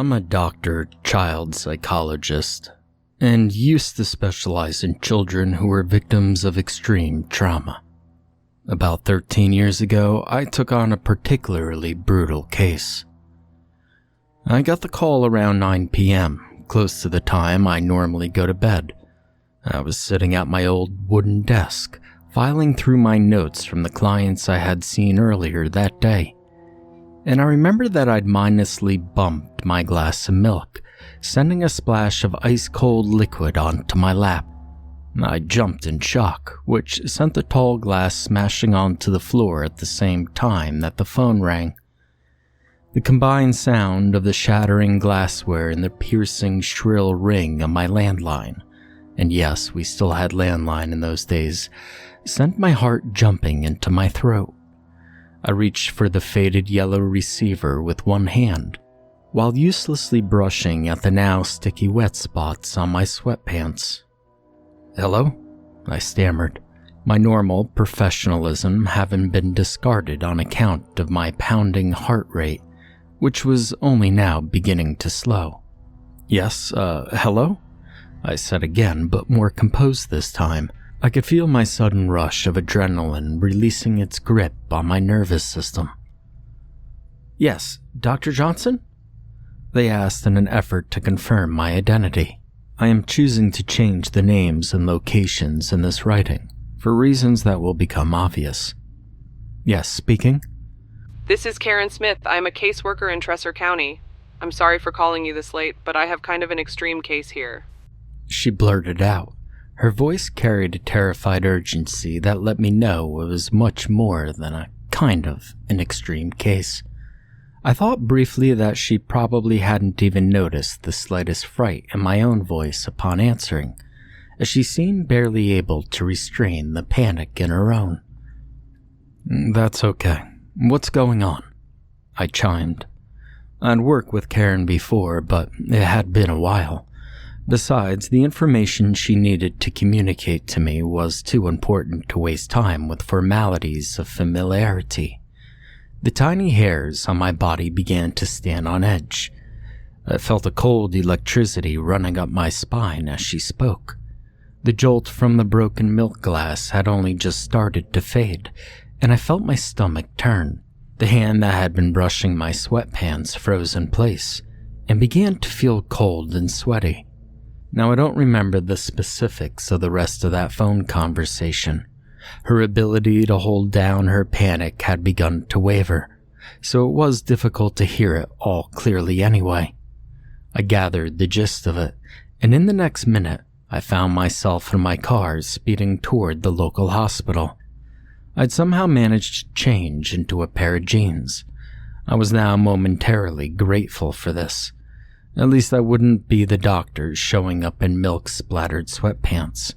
I'm a doctored child psychologist and used to specialize in children who were victims of extreme trauma. About 13 years ago, I took on a particularly brutal case. I got the call around 9 p.m., close to the time I normally go to bed. I was sitting at my old wooden desk, filing through my notes from the clients I had seen earlier that day. And I remember that I'd mindlessly bumped my glass of milk, sending a splash of ice-cold liquid onto my lap. I jumped in shock, which sent the tall glass smashing onto the floor at the same time that the phone rang. The combined sound of the shattering glassware and the piercing, shrill ring of my landline, and yes, we still had landline in those days, sent my heart jumping into my throat. I reached for the faded yellow receiver with one hand, while uselessly brushing at the now sticky wet spots on my sweatpants. "Hello?" I stammered, my normal professionalism having been discarded on account of my pounding heart rate, which was only now beginning to slow. "Yes, hello?" I said again, but more composed this time. I could feel my sudden rush of adrenaline releasing its grip on my nervous system. "Yes, Dr. Johnson?" they asked in an effort to confirm my identity. I am choosing to change the names and locations in this writing, for reasons that will become obvious. "Yes, speaking?" "This is Karen Smith. I'm a caseworker in Tresser County. I'm sorry for calling you this late, but I have kind of an extreme case here," she blurted out. Her voice carried a terrified urgency that let me know it was much more than a kind of an extreme case. I thought briefly that she probably hadn't even noticed the slightest fright in my own voice upon answering, as she seemed barely able to restrain the panic in her own. "That's okay. What's going on?" I chimed. I'd worked with Karen before, but it had been a while. Besides, the information she needed to communicate to me was too important to waste time with formalities of familiarity. The tiny hairs on my body began to stand on edge. I felt a cold electricity running up my spine as she spoke. The jolt from the broken milk glass had only just started to fade, and I felt my stomach turn. The hand that had been brushing my sweatpants froze in place and began to feel cold and sweaty. Now, I don't remember the specifics of the rest of that phone conversation. Her ability to hold down her panic had begun to waver, so it was difficult to hear it all clearly anyway. I gathered the gist of it, and in the next minute, I found myself in my car speeding toward the local hospital. I'd somehow managed to change into a pair of jeans. I was now momentarily grateful for this. At least I wouldn't be the doctor showing up in milk-splattered sweatpants.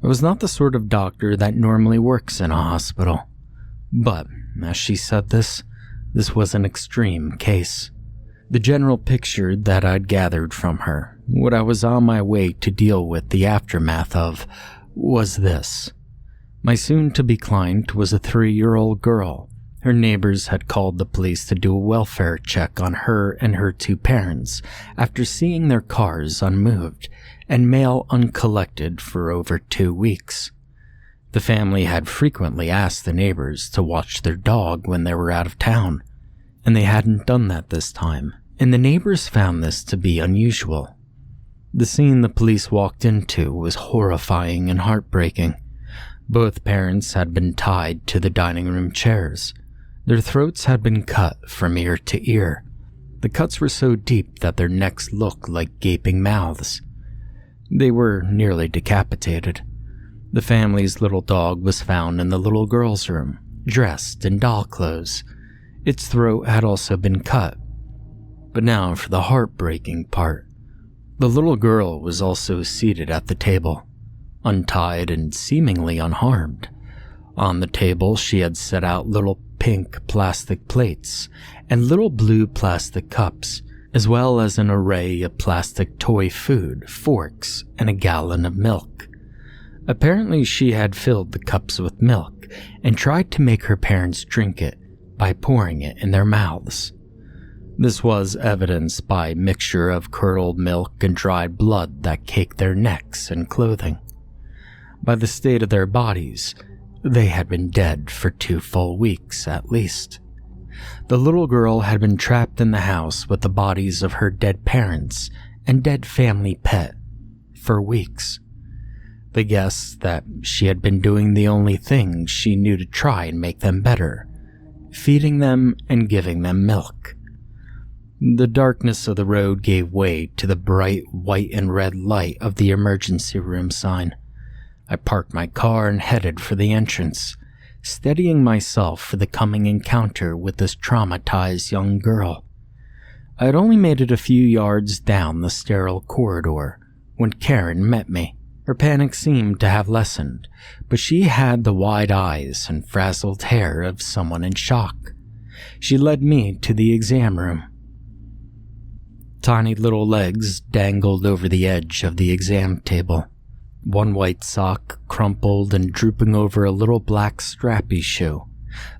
I was not the sort of doctor that normally works in a hospital. But, as she said this was an extreme case. The general picture that I'd gathered from her, what I was on my way to deal with the aftermath of, was this. My soon-to-be client was a 3-year-old girl. Her neighbors had called the police to do a welfare check on her and her 2 parents after seeing their cars unmoved and mail uncollected for over 2 weeks. The family had frequently asked the neighbors to watch their dog when they were out of town, and they hadn't done that this time, and the neighbors found this to be unusual. The scene the police walked into was horrifying and heartbreaking. Both parents had been tied to the dining room chairs. Their throats had been cut from ear to ear. The cuts were so deep that their necks looked like gaping mouths. They were nearly decapitated. The family's little dog was found in the little girl's room, dressed in doll clothes. Its throat had also been cut. But now for the heartbreaking part. The little girl was also seated at the table, untied and seemingly unharmed. On the table, she had set out little pink plastic plates and little blue plastic cups, as well as an array of plastic toy food, forks, and a gallon of milk. Apparently, she had filled the cups with milk and tried to make her parents drink it by pouring it in their mouths. This was evidenced by a mixture of curdled milk and dried blood that caked their necks and clothing. By the state of their bodies, they had been dead for 2 full weeks at least. The little girl had been trapped in the house with the bodies of her dead parents and dead family pet for weeks. They guessed that she had been doing the only thing she knew to try and make them better, feeding them and giving them milk. The darkness of the road gave way to the bright white and red light of the emergency room sign. I parked my car and headed for the entrance, steadying myself for the coming encounter with this traumatized young girl. I had only made it a few yards down the sterile corridor when Karen met me. Her panic seemed to have lessened, but she had the wide eyes and frazzled hair of someone in shock. She led me to the exam room. Tiny little legs dangled over the edge of the exam table. One white sock crumpled and drooping over a little black strappy shoe,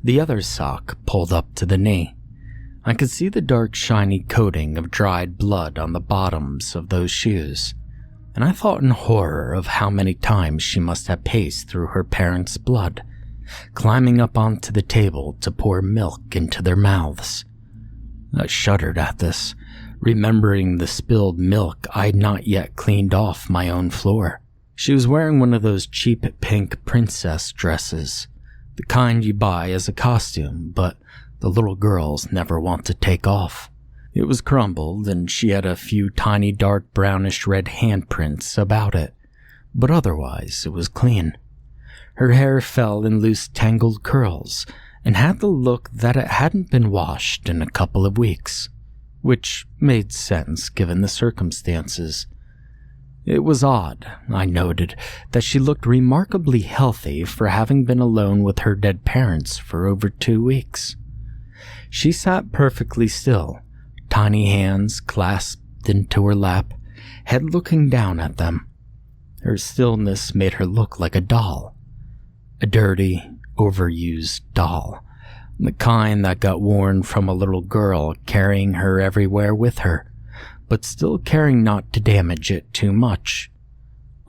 the other sock pulled up to the knee. I could see the dark shiny coating of dried blood on the bottoms of those shoes, and I thought in horror of how many times she must have paced through her parents' blood, climbing up onto the table to pour milk into their mouths. I shuddered at this, remembering the spilled milk I'd not yet cleaned off my own floor. She was wearing one of those cheap pink princess dresses, the kind you buy as a costume, but the little girls never want to take off. It was crumbled, and she had a few tiny dark brownish red handprints about it, but otherwise it was clean. Her hair fell in loose tangled curls, and had the look that it hadn't been washed in a couple of weeks, which made sense given the circumstances. It was odd, I noted, that she looked remarkably healthy for having been alone with her dead parents for over 2 weeks. She sat perfectly still, tiny hands clasped into her lap, head looking down at them. Her stillness made her look like a doll. A dirty, overused doll. The kind that got worn from a little girl carrying her everywhere with her, but still caring not to damage it too much.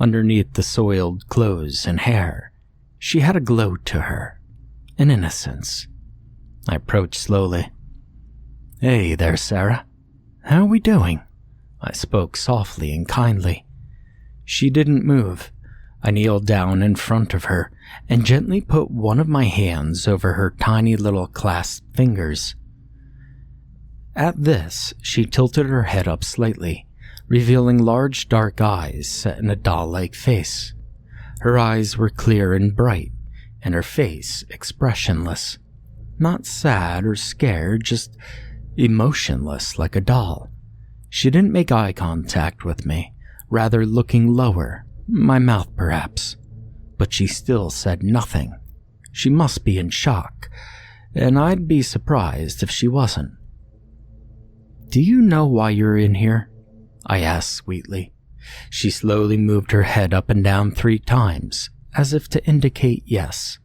Underneath the soiled clothes and hair, she had a glow to her, an innocence. I approached slowly. "Hey there, Sarah. How are we doing?" I spoke softly and kindly. She didn't move. I kneeled down in front of her and gently put one of my hands over her tiny little clasped fingers. At this, she tilted her head up slightly, revealing large dark eyes set in a doll-like face. Her eyes were clear and bright, and her face expressionless. Not sad or scared, just emotionless like a doll. She didn't make eye contact with me, rather looking lower, my mouth perhaps. But she still said nothing. She must be in shock, and I'd be surprised if she wasn't. "Do you know why you're in here?" I asked sweetly. She slowly moved her head up and down 3 times, as if to indicate yes.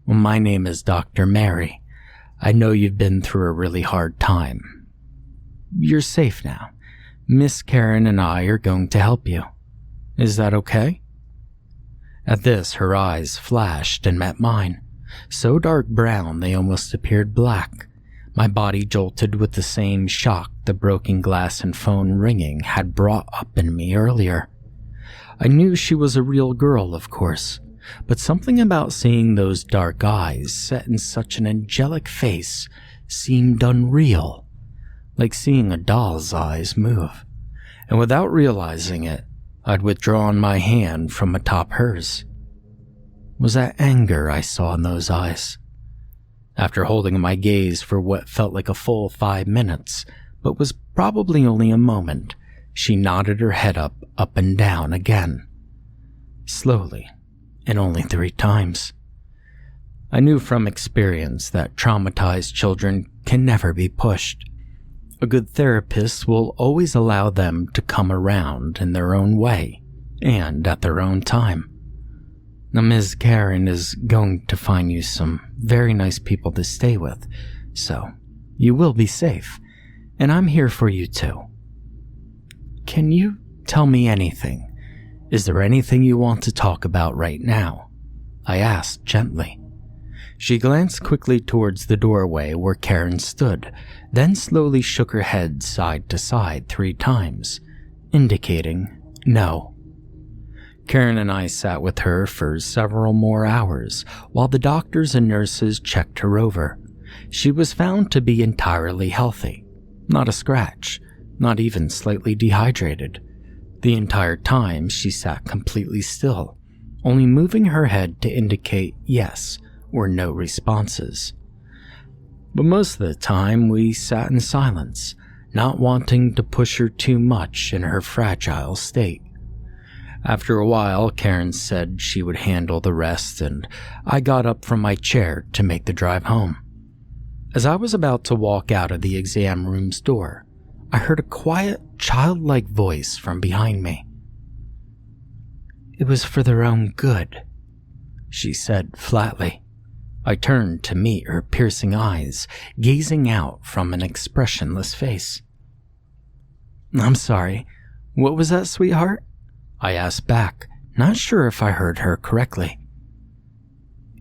"Well, my name is Dr. Mary. I know you've been through a really hard time. You're safe now. Miss Karen and I are going to help you. Is that okay?" At this, her eyes flashed and met mine, so dark brown they almost appeared black. My body jolted with the same shock the broken glass and phone ringing had brought up in me earlier. I knew she was a real girl, of course, but something about seeing those dark eyes set in such an angelic face seemed unreal, like seeing a doll's eyes move. And without realizing it, I'd withdrawn my hand from atop hers. Was that anger I saw in those eyes? After holding my gaze for what felt like a full 5 minutes, but was probably only a moment, she nodded her head up and down again. Slowly, and only 3 times. I knew from experience that traumatized children can never be pushed. A good therapist will always allow them to come around in their own way, and at their own time. Now, Ms. Karen is going to find you some very nice people to stay with, so you will be safe, And I'm here for you too. Can you tell me anything? Is there anything you want to talk about right now? I asked gently. She glanced quickly towards the doorway where Karen stood, then slowly shook her head side to side 3 times, indicating no. Karen and I sat with her for several more hours while the doctors and nurses checked her over. She was found to be entirely healthy, not a scratch, not even slightly dehydrated. The entire time she sat completely still, only moving her head to indicate yes or no responses. But most of the time we sat in silence, not wanting to push her too much in her fragile state. After a while, Karen said she would handle the rest, and I got up from my chair to make the drive home. As I was about to walk out of the exam room's door, I heard a quiet, childlike voice from behind me. "It was for their own good," she said flatly. I turned to meet her piercing eyes, gazing out from an expressionless face. "I'm sorry, what was that, sweetheart?" I asked back, not sure if I heard her correctly.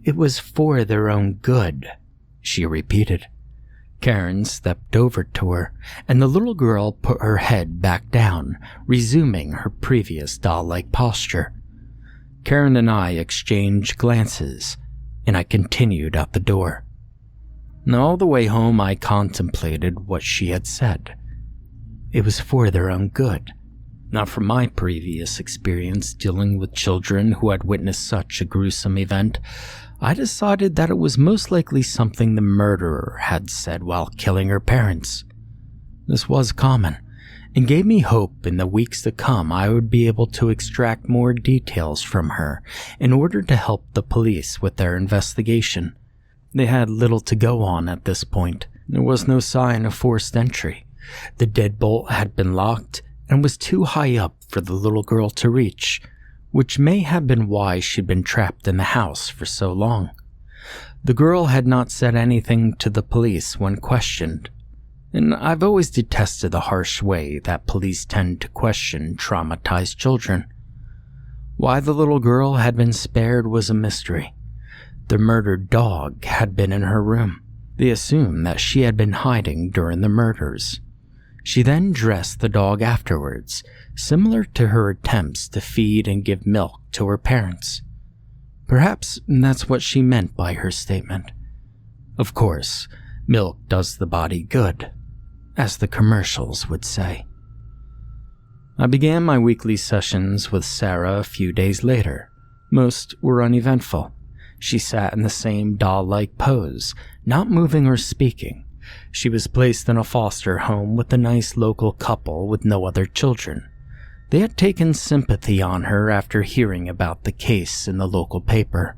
"It was for their own good," she repeated. Karen stepped over to her, and the little girl put her head back down, resuming her previous doll-like posture. Karen and I exchanged glances, and I continued out the door. All the way home I contemplated what she had said. It was for their own good. Not from my previous experience dealing with children who had witnessed such a gruesome event, I decided that it was most likely something the murderer had said while killing her parents. This was common, and gave me hope in the weeks to come I would be able to extract more details from her in order to help the police with their investigation. They had little to go on at this point. There was no sign of forced entry. The deadbolt had been locked and was too high up for the little girl to reach, which may have been why she'd been trapped in the house for so long. The girl had not said anything to the police when questioned, and I've always detested the harsh way that police tend to question traumatized children. Why the little girl had been spared was a mystery. The murdered dog had been in her room. They assumed that she had been hiding during the murders. She then dressed the dog afterwards, similar to her attempts to feed and give milk to her parents. Perhaps that's what she meant by her statement. Of course, milk does the body good, as the commercials would say. I began my weekly sessions with Sarah a few days later. Most were uneventful. She sat in the same doll-like pose, not moving or speaking. She was placed in a foster home with a nice local couple with no other children. They had taken sympathy on her after hearing about the case in the local paper.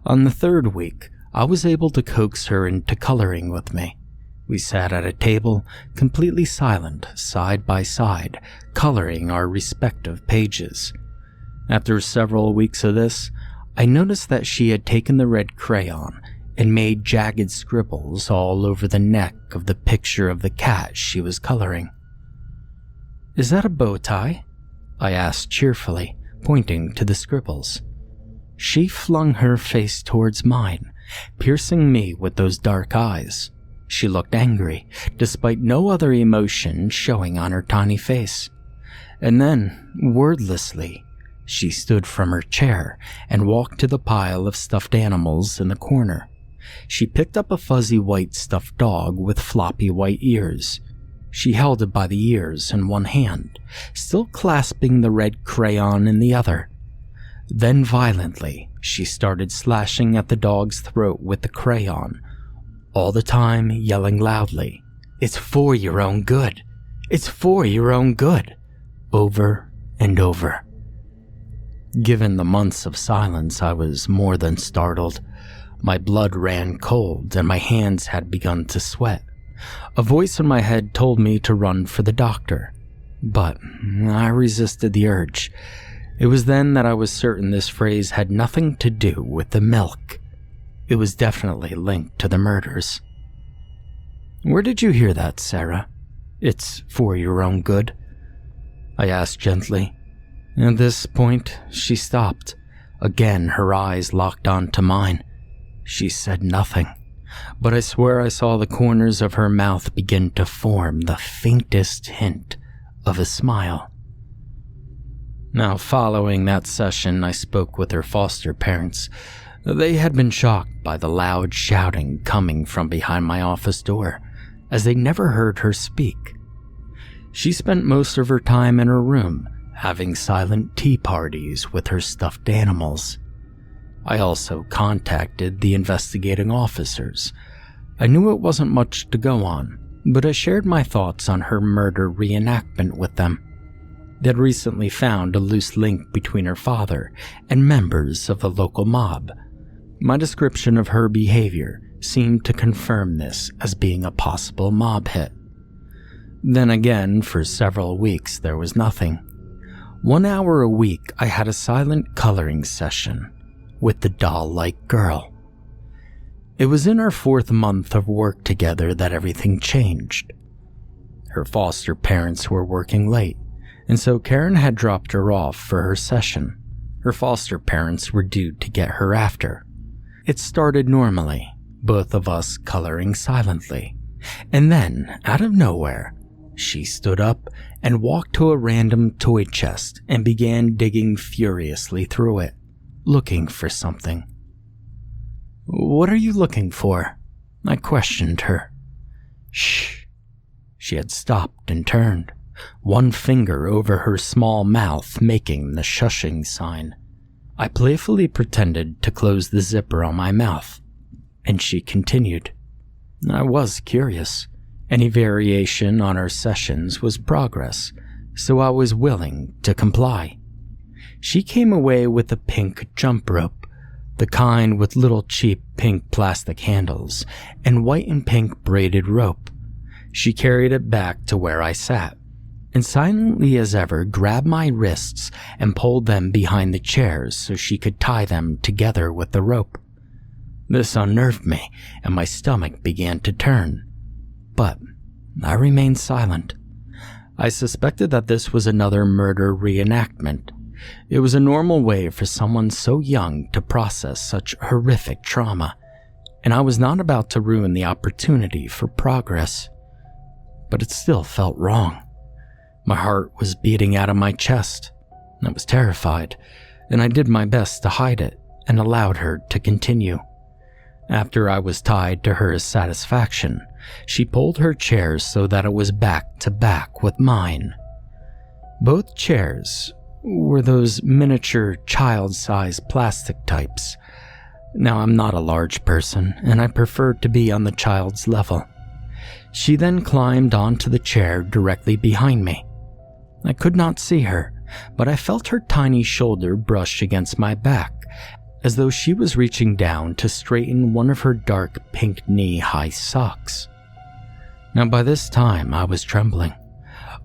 On the 3rd week, I was able to coax her into coloring with me. We sat at a table, completely silent, side by side, coloring our respective pages. After several weeks of this, I noticed that she had taken the red crayon and made jagged scribbles all over the neck of the picture of the cat she was coloring. "Is that a bow tie?" I asked cheerfully, pointing to the scribbles. She flung her face towards mine, piercing me with those dark eyes. She looked angry, despite no other emotion showing on her tiny face. And then, wordlessly, she stood from her chair and walked to the pile of stuffed animals in the corner. She picked up a fuzzy white stuffed dog with floppy white ears. She held it by the ears in one hand, still clasping the red crayon in the other. Then violently, she started slashing at the dog's throat with the crayon, all the time yelling loudly, "It's for your own good! It's for your own good!" over and over. Given the months of silence, I was more than startled. My blood ran cold and my hands had begun to sweat. A voice in my head told me to run for the doctor, but I resisted the urge. It was then that I was certain this phrase had nothing to do with the milk. It was definitely linked to the murders. "Where did you hear that, Sarah?" It's for your own good?" I asked gently. At this point, she stopped. Again, her eyes locked onto mine. She said nothing, but I swear I saw the corners of her mouth begin to form the faintest hint of a smile. Now, following that session, I spoke with her foster parents. They had been shocked by the loud shouting coming from behind my office door, as they never heard her speak. She spent most of her time in her room, having silent tea parties with her stuffed animals. I also contacted the investigating officers. I knew it wasn't much to go on, but I shared my thoughts on her murder reenactment with them. They'd recently found a loose link between her father and members of the local mob. My description of her behavior seemed to confirm this as being a possible mob hit. Then again, for several weeks, there was nothing. 1 hour a week, I had a silent coloring session with the doll-like girl. It was in our 4th month of work together that everything changed. Her foster parents were working late, and so Karen had dropped her off for her session. Her foster parents were due to get her after. It started normally, both of us coloring silently, and then, out of nowhere, she stood up and walked to a random toy chest and began digging furiously through it, looking for something. "What are you looking for?" I questioned her. "Shh." She had stopped and turned, one finger over her small mouth making the shushing sign. I playfully pretended to close the zipper on my mouth, and she continued. I was curious. Any variation on our sessions was progress, so I was willing to comply. She came away with a pink jump rope, the kind with little cheap pink plastic handles and white and pink braided rope. She carried it back to where I sat, and silently as ever grabbed my wrists and pulled them behind the chairs so she could tie them together with the rope. This unnerved me, and my stomach began to turn. But I remained silent. I suspected that this was another murder reenactment. It was a normal way for someone so young to process such horrific trauma, and I was not about to ruin the opportunity for progress. But it still felt wrong. My heart was beating out of my chest. I was terrified, and I did my best to hide it and allowed her to continue. After I was tied to her satisfaction, she pulled her chair so that it was back to back with mine. Both chairs were those miniature child-sized plastic types. Now, I'm not a large person, and I prefer to be on the child's level. She then climbed onto the chair directly behind me. I could not see her, but I felt her tiny shoulder brush against my back, as though she was reaching down to straighten one of her dark pink knee-high socks. Now, by this time, I was trembling.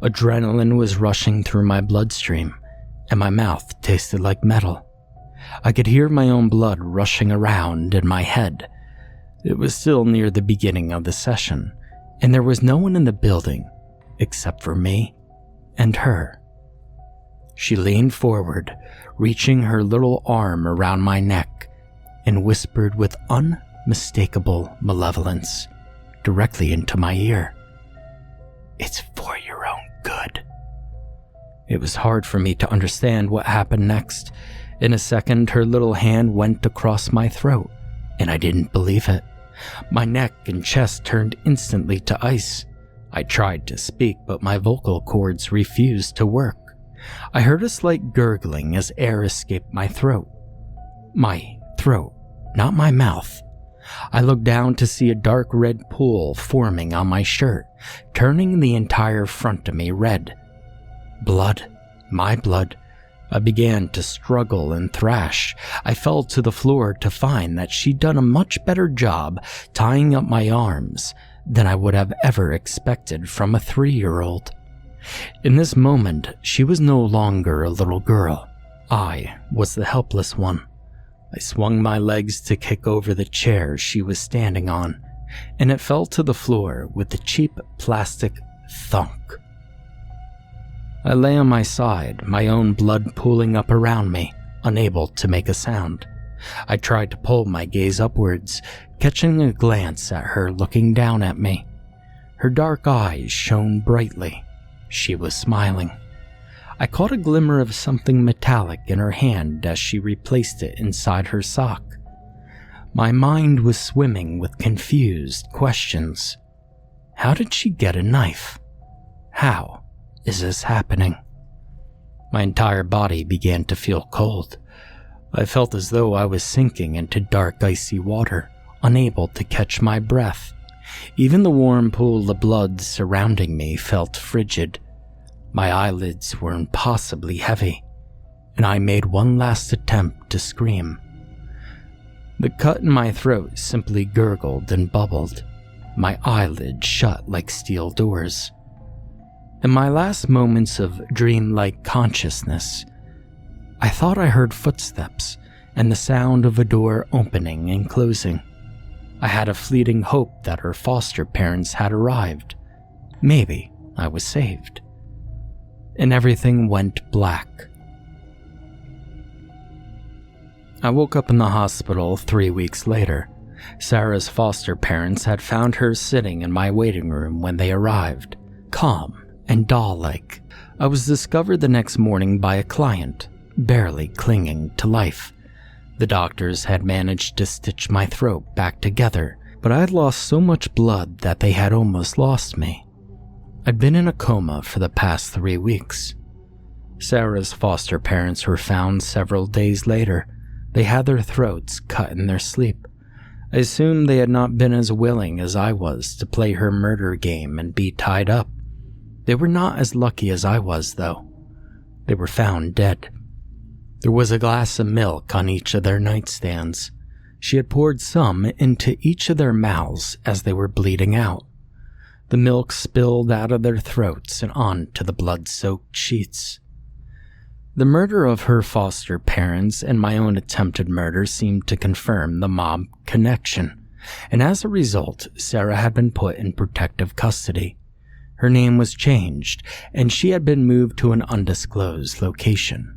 Adrenaline was rushing through my bloodstream, and my mouth tasted like metal. I could hear my own blood rushing around in my head. It was still near the beginning of the session, and there was no one in the building except for me and her. She leaned forward, reaching her little arm around my neck, and whispered with unmistakable malevolence directly into my ear. "It's for your own good." It was hard for me to understand what happened next. In a second, her little hand went across my throat, and I didn't believe it. My neck and chest turned instantly to ice. I tried to speak, but my vocal cords refused to work. I heard a slight gurgling as air escaped my throat. My throat, not my mouth. I looked down to see a dark red pool forming on my shirt, turning the entire front of me red. Blood, my blood. I began to struggle and thrash. I fell to the floor to find that she'd done a much better job tying up my arms than I would have ever expected from a 3-year-old. In this moment, she was no longer a little girl. I was the helpless one. I swung my legs to kick over the chair she was standing on, and it fell to the floor with the cheap plastic thunk. I lay on my side, my own blood pooling up around me, unable to make a sound. I tried to pull my gaze upwards, catching a glance at her looking down at me. Her dark eyes shone brightly. She was smiling. I caught a glimmer of something metallic in her hand as she replaced it inside her sock. My mind was swimming with confused questions. How did she get a knife? How is this happening? My entire body began to feel cold. I felt as though I was sinking into dark, icy water, unable to catch my breath. Even the warm pool of blood surrounding me felt frigid. My eyelids were impossibly heavy, and I made one last attempt to scream. The cut in my throat simply gurgled and bubbled. My eyelids shut like steel doors. In my last moments of dreamlike consciousness, I thought I heard footsteps and the sound of a door opening and closing. I had a fleeting hope that her foster parents had arrived. Maybe I was saved. And everything went black. I woke up in the hospital 3 weeks later. Sarah's foster parents had found her sitting in my waiting room when they arrived, calm and doll-like. I was discovered the next morning by a client, barely clinging to life. The doctors had managed to stitch my throat back together, but I had lost so much blood that they had almost lost me. I'd been in a coma for the past 3 weeks. Sarah's foster parents were found several days later. They had their throats cut in their sleep. I assumed they had not been as willing as I was to play her murder game and be tied up. They were not as lucky as I was, though. They were found dead. There was a glass of milk on each of their nightstands. She had poured some into each of their mouths as they were bleeding out. The milk spilled out of their throats and onto the blood-soaked sheets. The murder of her foster parents and my own attempted murder seemed to confirm the mob connection, and as a result, Sarah had been put in protective custody. Her name was changed, and she had been moved to an undisclosed location.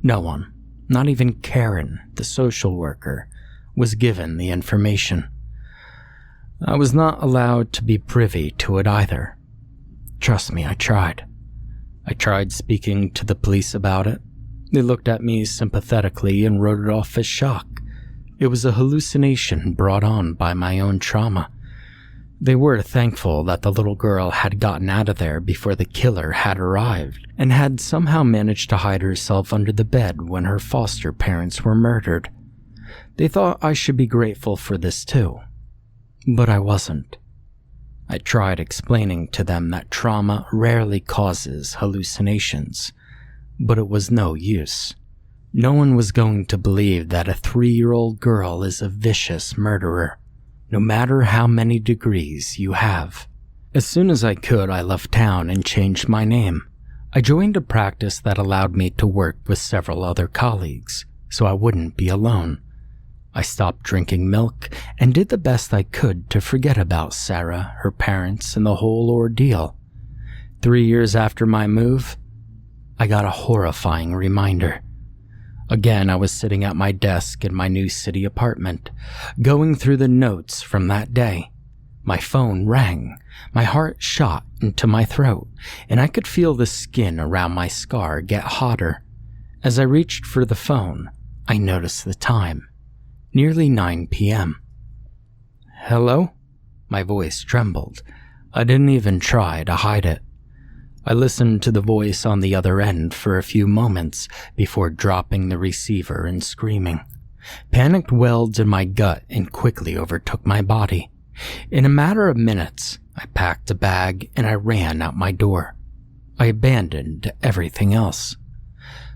No one, not even Karen, the social worker, was given the information. I was not allowed to be privy to it either. Trust me, I tried. I tried speaking to the police about it. They looked at me sympathetically and wrote it off as shock. It was a hallucination brought on by my own trauma. They were thankful that the little girl had gotten out of there before the killer had arrived and had somehow managed to hide herself under the bed when her foster parents were murdered. They thought I should be grateful for this too, but I wasn't. I tried explaining to them that trauma rarely causes hallucinations, but it was no use. No one was going to believe that a 3-year-old girl is a vicious murderer, no matter how many degrees you have. As soon as I could, I left town and changed my name. I joined a practice that allowed me to work with several other colleagues, so I wouldn't be alone. I stopped drinking milk and did the best I could to forget about Sarah, her parents, and the whole ordeal. 3 years after my move, I got a horrifying reminder. Again, I was sitting at my desk in my new city apartment, going through the notes from that day. My phone rang, my heart shot into my throat, and I could feel the skin around my scar get hotter. As I reached for the phone, I noticed the time. Nearly 9 p.m. Hello? My voice trembled. I didn't even try to hide it. I listened to the voice on the other end for a few moments before dropping the receiver and screaming. Panic welled in my gut and quickly overtook my body. In a matter of minutes, I packed a bag and I ran out my door. I abandoned everything else.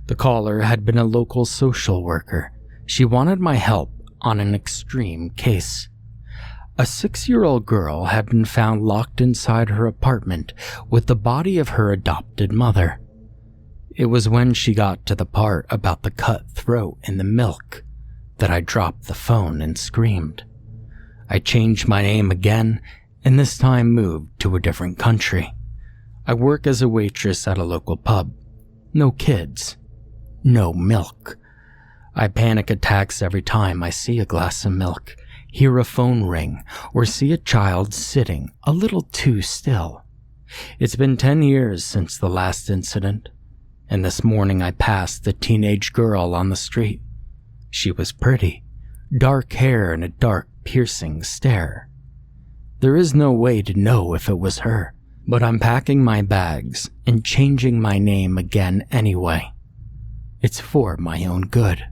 The caller had been a local social worker. She wanted my help on an extreme case. A 6-year-old girl had been found locked inside her apartment with the body of her adopted mother. It was when she got to the part about the cut throat in the milk that I dropped the phone and screamed. I changed my name again and this time moved to a different country. I work as a waitress at a local pub. No kids. No milk. I panic attacks every time I see a glass of milk, hear a phone ring, or see a child sitting a little too still. It's been 10 years since the last incident, and this morning I passed the teenage girl on the street. She was pretty, dark hair and a dark, piercing stare. There is no way to know if it was her, but I'm packing my bags and changing my name again anyway. It's for my own good.